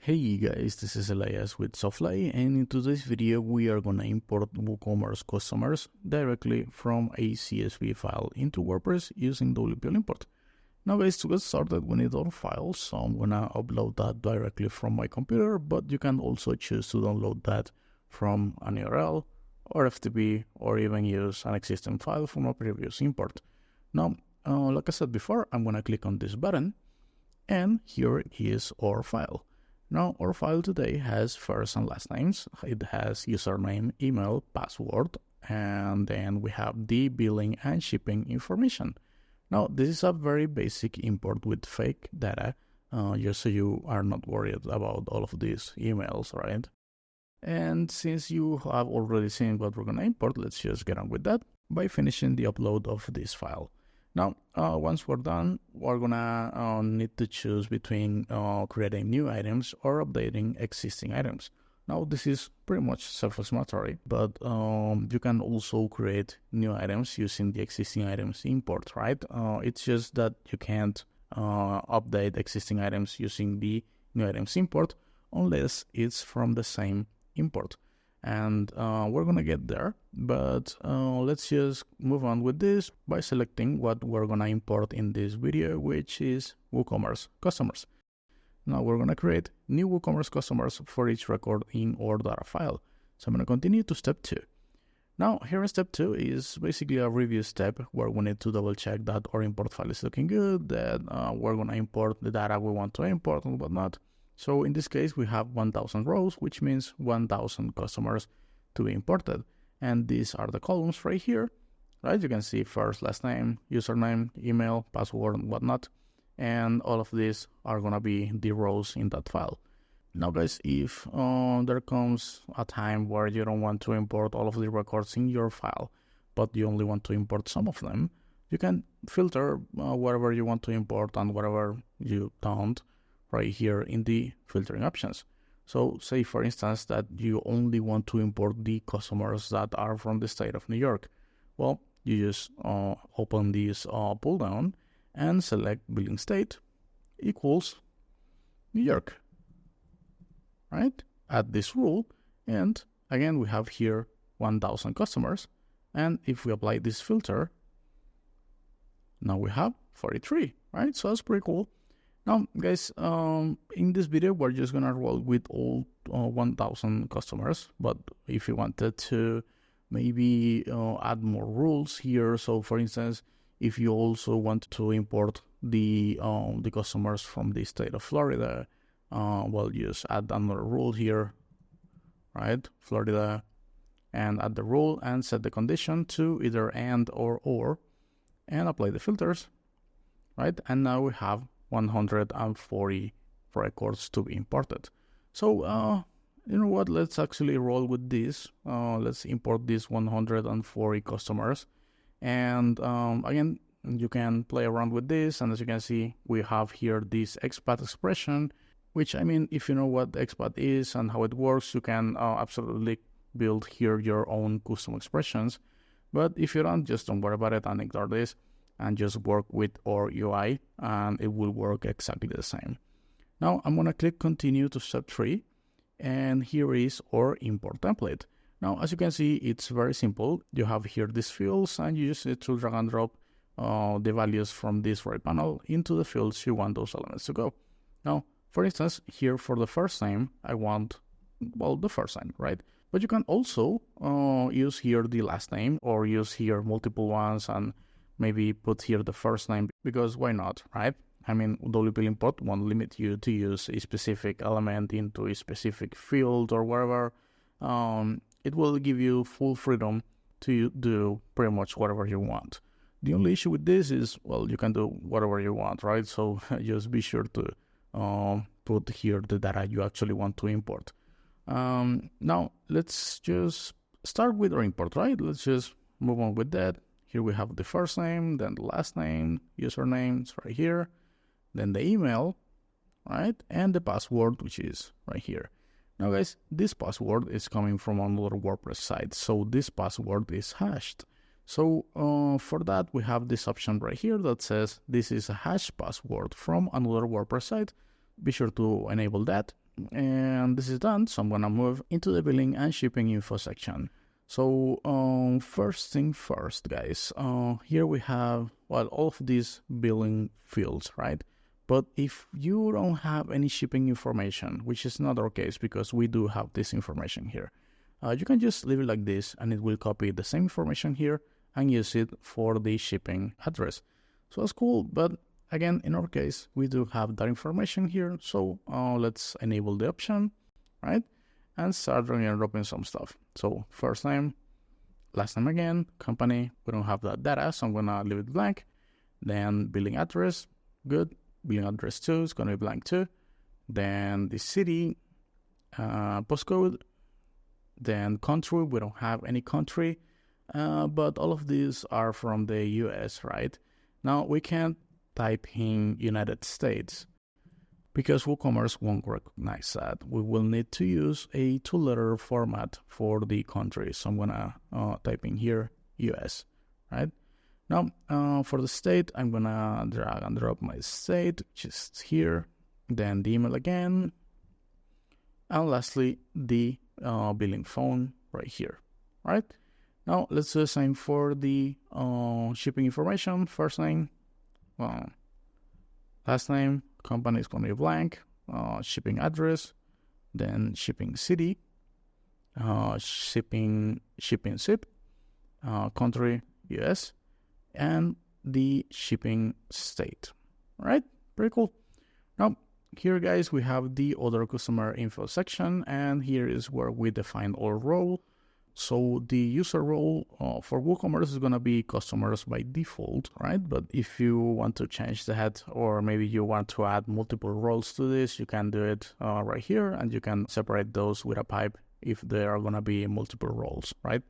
Hey guys, this is Elias with Softly, and in today's video we are gonna import WooCommerce Customers directly from a CSV file into WordPress using WPL import. Now guys, to get started we need our files, so I'm gonna upload that directly from my computer, but you can also choose to download that from an URL or FTP, or even use an existing file from a previous import. Now, like I said before, I'm gonna click on this button, and here is our file. Now, our file today has first and last names. It has username, email, password, and then we have the billing and shipping information. Now, this is a very basic import with fake data, just so you are not worried about all of these emails, right? And since you have already seen what we're going to import, let's just get on with that by finishing the upload of this file. Now, once we're done, we're gonna need to choose between creating new items or updating existing items. Now, this is pretty much self-explanatory, but you can also create new items using the existing items import, right? It's just that you can't update existing items using the new items import unless it's from the same import. And we're gonna get there, but let's just move on with this by selecting what we're gonna import in this video, which is WooCommerce Customers. Now we're gonna create new WooCommerce Customers for each record in our data file. So I'm gonna continue to step 2. Now here in step 2 is basically a review step where we need to double check that our import file is looking good, that we're gonna import the data we want to import and whatnot. So in this case, we have 1000 rows, which means 1000 customers to be imported. And these are the columns right here, right? You can see first, last name, username, email, password, and whatnot. And all of these are gonna be the rows in that file. Now guys, if there comes a time where you don't want to import all of the records in your file, but you only want to import some of them, you can filter whatever you want to import and whatever you don't, right here in the filtering options. So say for instance that you only want to import the customers that are from the state of New York. Well, you just open this pull down and select billing state equals New York, right? Add this rule, and again we have here 1000 customers, and if we apply this filter, now we have 43, right? So that's pretty cool. Now, guys, in this video, we're just gonna roll with all 1000 customers, but if you wanted to maybe add more rules here, so for instance, if you also want to import the customers from the state of Florida, well, just add another rule here, right? Florida, and add the rule and set the condition to either and or, and apply the filters, right? And now we have 140 records to be imported. So you know what, let's actually roll with this. Let's import these 140 customers, and again, you can play around with this, and as you can see, we have here this expat expression, which, I mean, if you know what expat is and how it works, you can absolutely build here your own custom expressions. But if you don't, just don't worry about it and ignore this and just work with our UI, and it will work exactly the same. Now I'm gonna click continue to step 3, and here is our import template. Now, as you can see, it's very simple. You have here these fields, and you just need to drag and drop the values from this right panel into the fields you want those elements to go. Now, for instance, here for the first name, I want, well, the first name, right? But you can also use here the last name, or use here multiple ones and maybe put here the first name, because why not, right? I mean, WPL import won't limit you to use a specific element into a specific field or wherever. It will give you full freedom to do pretty much whatever you want. The only issue with this is, well, you can do whatever you want, right? So just be sure to put here the data you actually want to import. Now, let's just start with our import, right? Let's just move on with that. Here we have the first name, then the last name, usernames right here, then the email, right? And the password, which is right here. Now guys, this password is coming from another WordPress site, so this password is hashed. So for that, we have this option right here that says this is a hash password from another WordPress site. Be sure to enable that. and this is done. So I'm gonna move into the billing and shipping info section. So first thing first, guys, here we have, well, all of these billing fields, right? But if you don't have any shipping information, which is not our case because we do have this information here, you can just leave it like this and it will copy the same information here and use it for the shipping address. So that's cool, but again, in our case, we do have that information here. So let's enable the option, right? And start dragging and dropping some stuff. So first name, last name again, company, we don't have that data, so I'm gonna leave it blank. Then billing address, good. Billing address 2 is gonna be blank too. Then the city, postcode, then country, we don't have any country, but all of these are from the US, right? Now we can't type in United States because WooCommerce won't recognize that. We will need to use a 2-letter format for the country. So I'm gonna type in here US, right? Now for the state, I'm gonna drag and drop my state just here, then the email again, and lastly the billing phone right here, right? Now let's do the same for the shipping information. First name, last name, company is going to be blank, shipping address, then shipping city, shipping zip, country US, and the shipping state. All right, pretty cool. Now here, guys, we have the other customer info section, and here is where we define our role. So the user role for WooCommerce is going to be customers by default, right? But if you want to change that, or maybe you want to add multiple roles to this, you can do it right here, and you can separate those with a pipe if there are going to be multiple roles, right?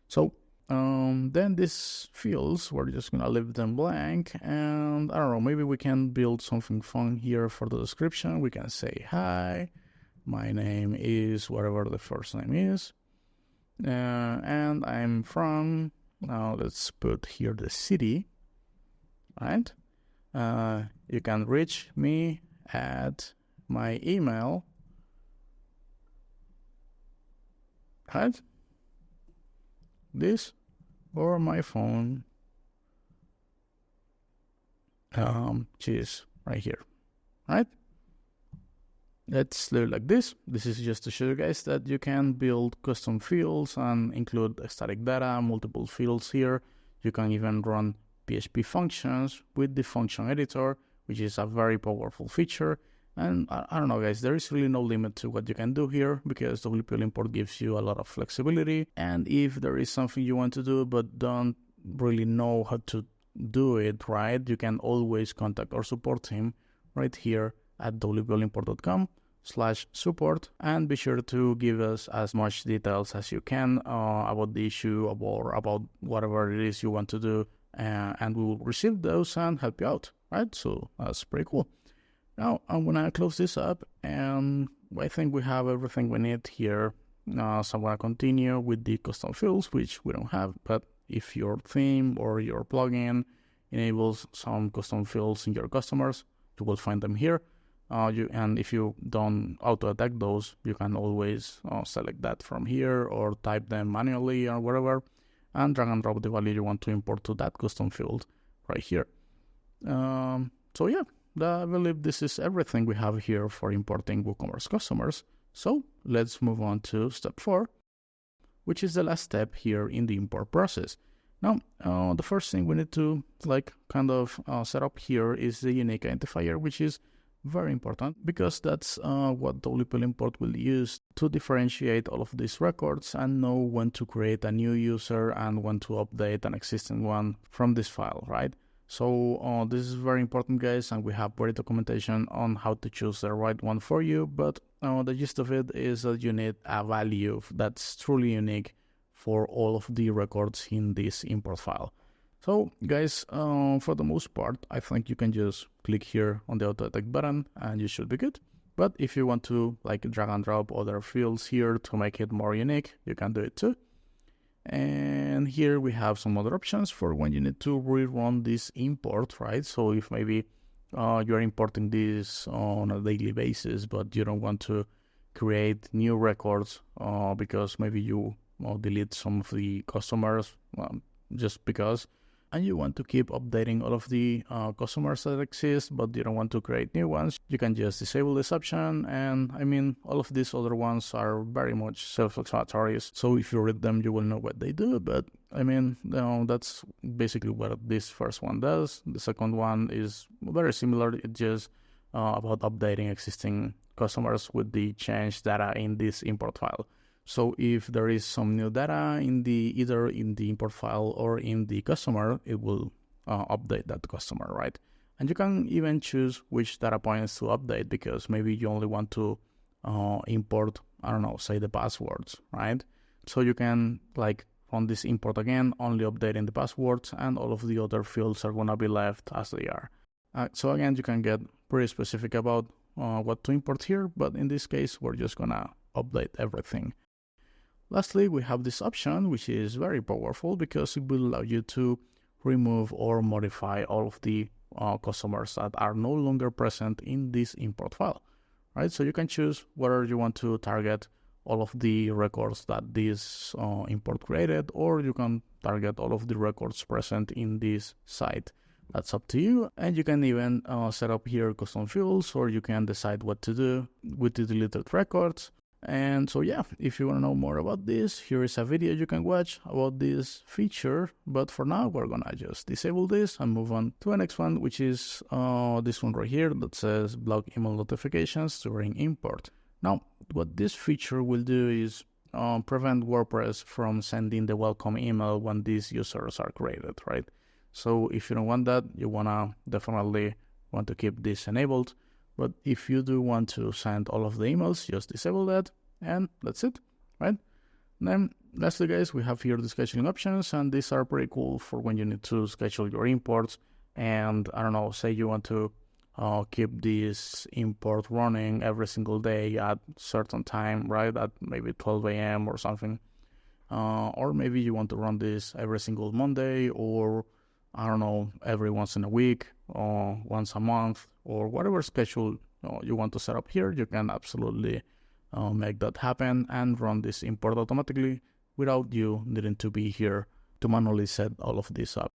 So then these fields, we're just going to leave them blank, and I don't know, maybe we can build something fun here for the description. We can say, hi, my name is whatever the first name is. And I'm from, now let's put here the city, right? You can reach me at my email, right? This, or my phone, which is right here, right? Let's leave it like this. This is just to show you guys that you can build custom fields and include static data, multiple fields here. You can even run PHP functions with the function editor, which is a very powerful feature. And I don't know, guys, there is really no limit to what you can do here because WPL import gives you a lot of flexibility. And if there is something you want to do but don't really know how to do it right, you can always contact our support team right here at wplimport.com/support, and be sure to give us as much details as you can about the issue or about whatever it is you want to do, and we will receive those and help you out, right? So that's pretty cool. Now I'm gonna close this up, and I think we have everything we need here. So I'm gonna continue with the custom fields, which we don't have, but if your theme or your plugin enables some custom fields in your customers, you will find them here. And if you don't auto-attack those, you can always select that from here or type them manually or whatever, and drag and drop the value you want to import to that custom field right here. So yeah, I believe this is everything we have here for importing WooCommerce customers. So let's move on to step 4, which is the last step here in the import process. Now, the first thing we need to set up here is the unique identifier, which is very important because that's what WPL import will use to differentiate all of these records and know when to create a new user and when to update an existing one from this file, right? So this is very important, guys, and we have great documentation on how to choose the right one for you, but the gist of it is that you need a value that's truly unique for all of the records in this import file. So guys, for the most part, I think you can just click here on the auto attack button and you should be good. But if you want to drag and drop other fields here to make it more unique, you can do it too. And here we have some other options for when you need to rerun this import, right? So if maybe you're importing this on a daily basis, but you don't want to create new records because maybe you delete some of the customers just because, and you want to keep updating all of the customers that exist, but you don't want to create new ones, you can just disable this option. And I mean, all of these other ones are very much self-explanatory, so if you read them, you will know what they do. But I mean, that's basically what this first one does. The second one is very similar. It's just about updating existing customers with the changed data in this import file. So if there is some new data in either in the import file or in the customer, it will update that customer, right? And you can even choose which data points to update, because maybe you only want to import, I don't know, say the passwords, right? So you can like run this import again, only updating the passwords, and all of the other fields are gonna be left as they are. So again, you can get pretty specific about what to import here, but in this case, we're just gonna update everything. Lastly, we have this option, which is very powerful because it will allow you to remove or modify all of the customers that are no longer present in this import file, right? So you can choose whether you want to target all of the records that this import created, or you can target all of the records present in this site. That's up to you. And you can even set up here custom fields, or you can decide what to do with the deleted records. And so yeah, if you want to know more about this, here is a video you can watch about this feature. But for now, we're gonna just disable this and move on to the next one, which is this one right here that says block email notifications during import. Now, what this feature will do is prevent WordPress from sending the welcome email when these users are created, right? So if you don't want that, you definitely want to keep this enabled. But if you do want to send all of the emails, just disable that, and that's it, right? And then lastly, guys, we have here the scheduling options, and these are pretty cool for when you need to schedule your imports. And I don't know, say you want to keep this import running every single day at certain time, right? At maybe 12 a.m. or something. Or maybe you want to run this every single Monday, or I don't know, every once in a week, or once a month, or whatever schedule you want to set up here. You can absolutely make that happen and run this import automatically without you needing to be here to manually set all of this up,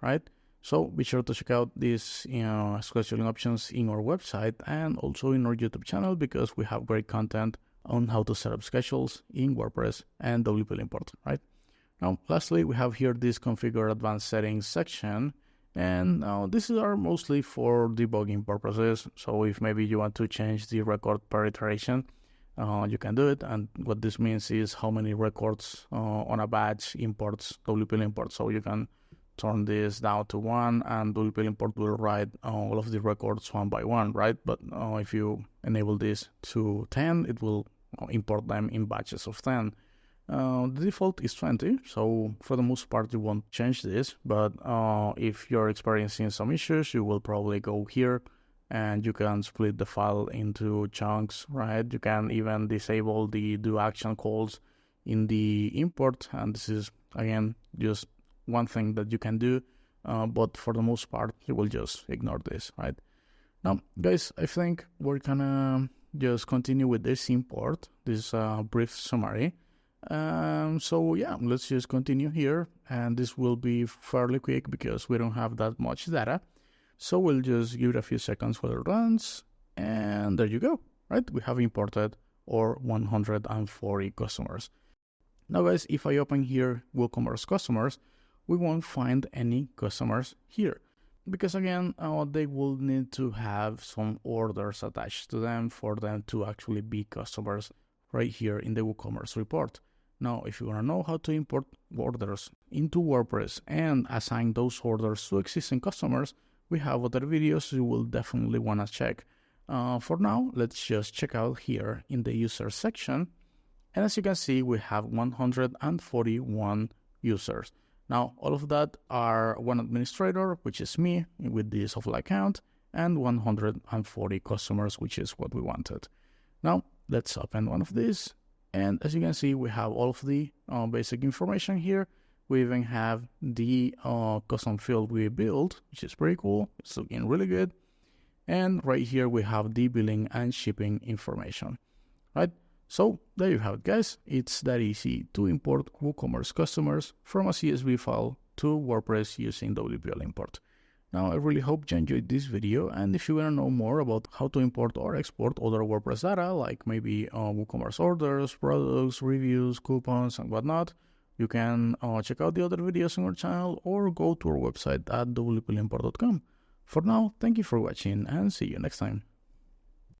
right? So be sure to check out these scheduling options in our website and also in our YouTube channel, because we have great content on how to set up schedules in WordPress and WP import, right? Now, lastly, we have here this configure advanced settings section, and this is mostly for debugging purposes. So if maybe you want to change the record per iteration, you can do it. And what this means is how many records on a batch imports WP import. So you can turn this down to 1, and WP import will write all of the records one by one, right? But if you enable this to 10, it will import them in batches of 10. The default is 20, so for the most part you won't change this, but if you're experiencing some issues, you will probably go here and you can split the file into chunks, right? You can even disable the do action calls in the import, and this is again just one thing that you can do, but for the most part you will just ignore this, right? Now guys, I think we're gonna just continue with this import, this brief summary. So yeah, let's just continue here, and this will be fairly quick because we don't have that much data. So we'll just give it a few seconds while it runs, and there you go, right? We have imported our 140 customers. Now guys, if I open here WooCommerce Customers, we won't find any customers here, because again, they will need to have some orders attached to them for them to actually be customers right here in the WooCommerce report. Now, if you want to know how to import orders into WordPress and assign those orders to existing customers, we have other videos you will definitely want to check. For now, let's just check out here in the user section. And as you can see, we have 141 users. Now, all of that are one administrator, which is me with the Softfly account, and 140 customers, which is what we wanted. Now, let's open one of these. And as you can see, we have all of the basic information here. We even have the custom field we built, which is pretty cool. It's looking really good. And right here we have the billing and shipping information, right? So there you have it, guys. It's that easy to import WooCommerce customers from a CSV file to WordPress using WPL import. Now, I really hope you enjoyed this video, and if you want to know more about how to import or export other WordPress data, like maybe WooCommerce orders, products, reviews, coupons, and whatnot, you can check out the other videos on our channel or go to our website at wplimport.com. For now, thank you for watching and see you next time.